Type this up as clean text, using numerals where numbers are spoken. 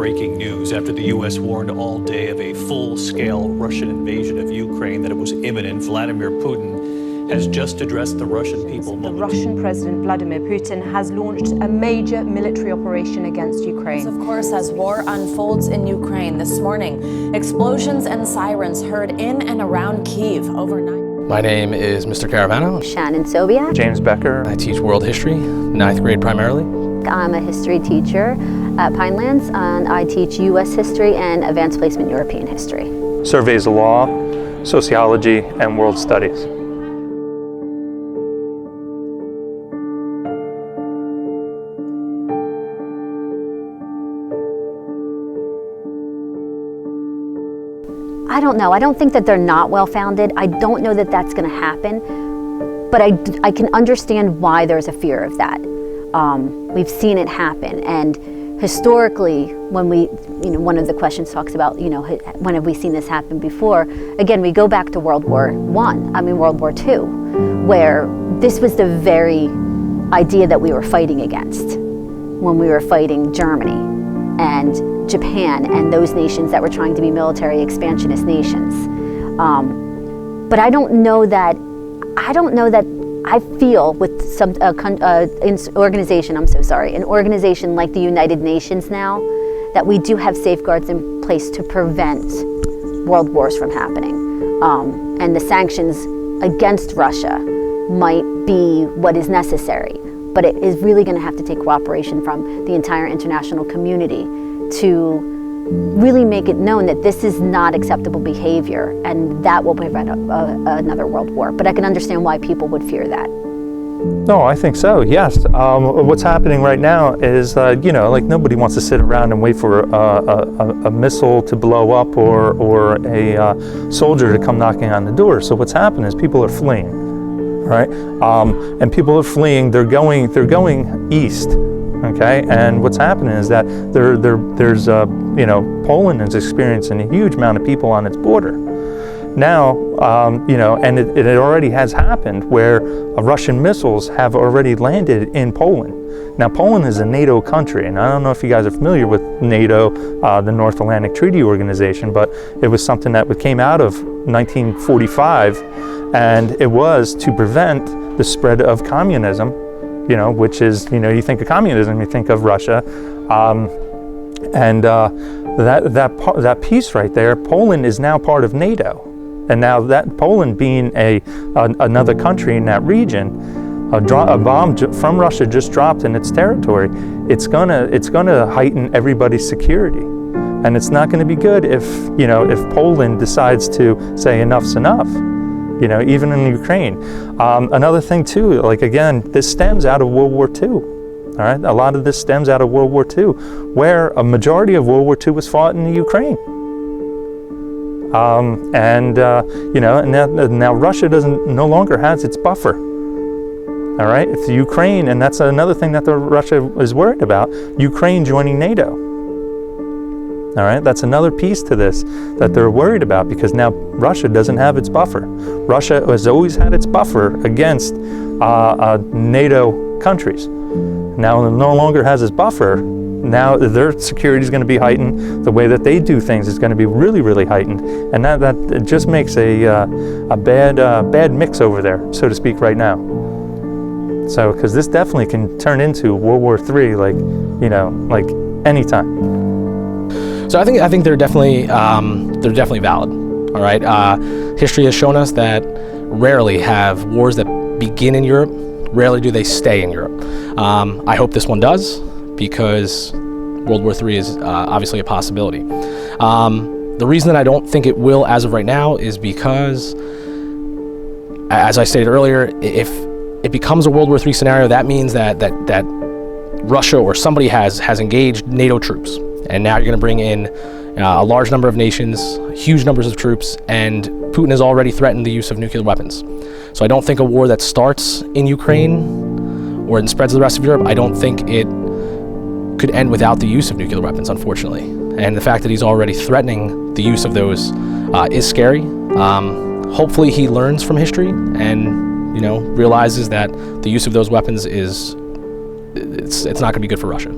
breaking news after the U.S. warned all day of a full-scale Russian invasion of Ukraine, that it was imminent. Vladimir Putin has just addressed the Russian people. The Russian President Vladimir Putin has launched a major military operation against Ukraine. Of course, as war unfolds in Ukraine this morning, explosions and sirens heard in and around Kyiv overnight. My name is Mr. Caravano. Shannon Sobia. James Becker. I teach world history, 9th grade primarily. I'm a history teacher at Pinelands, and I teach U.S. history and advanced placement European history. Surveys of law, sociology, and world studies. I don't know. I don't think that they're not well-founded. I don't know that that's going to happen, but I can understand why there's a fear of that. We've seen it happen, and historically, when one of the questions talks about, when have we seen this happen before? Again, we go back to World War II, where this was the very idea that we were fighting against when we were fighting Germany and Japan and those nations that were trying to be military expansionist nations. But I don't know that I feel with an organization like the United Nations now, that we do have safeguards in place to prevent world wars from happening. And the sanctions against Russia might be what is necessary, but it is really going to have to take cooperation from the entire international community to really make it known that this is not acceptable behavior, and that will prevent another world war. But I can understand why people would fear that. No, I think so, yes. What's happening right now is, like nobody wants to sit around and wait for a missile to blow up or a soldier to come knocking on the door. So what's happening is people are fleeing, right? And people are fleeing, they're going east. Okay, and what's happening is that there's Poland is experiencing a huge amount of people on its border. Now, and it already has happened where Russian missiles have already landed in Poland. Now, Poland is a NATO country, and I don't know if you guys are familiar with NATO, the North Atlantic Treaty Organization, but it was something that came out of 1945, and it was to prevent the spread of communism, which is, you think of communism, you think of Russia, and that piece right there, Poland is now part of NATO, and now that Poland being another country in that region, a bomb from Russia just dropped in its territory. It's gonna heighten everybody's security, and it's not going to be good if Poland decides to say enough's enough. Even in Ukraine. Another thing too, again, this stems out of World War II. All right, a lot of this stems out of World War II, where a majority of World War II was fought in the Ukraine. And now Russia no longer has its buffer. All right, it's Ukraine, and that's another thing that Russia is worried about: Ukraine joining NATO. All right, that's another piece to this that they're worried about, because now Russia doesn't have its buffer. Russia has always had its buffer against NATO countries. Now it no longer has its buffer. Now their security is going to be heightened. The way that they do things is going to be really, really heightened, and that just makes a bad mix over there, so to speak, right now. So, because this definitely can turn into World War III, like anytime. So I think they're definitely valid. All right, history has shown us that rarely have wars that begin in Europe, rarely do they stay in Europe. I hope this one does, because World War III is obviously a possibility. The reason that I don't think it will as of right now is because, as I stated earlier, if it becomes a World War III scenario, that means that Russia or somebody has engaged NATO troops. And now you're going to bring in a large number of nations, huge numbers of troops, and Putin has already threatened the use of nuclear weapons. So I don't think a war that starts in Ukraine or spreads to the rest of Europe, I don't think it could end without the use of nuclear weapons, unfortunately. And the fact that he's already threatening the use of those is scary. Hopefully he learns from history and realizes that the use of those weapons it's not going to be good for Russia.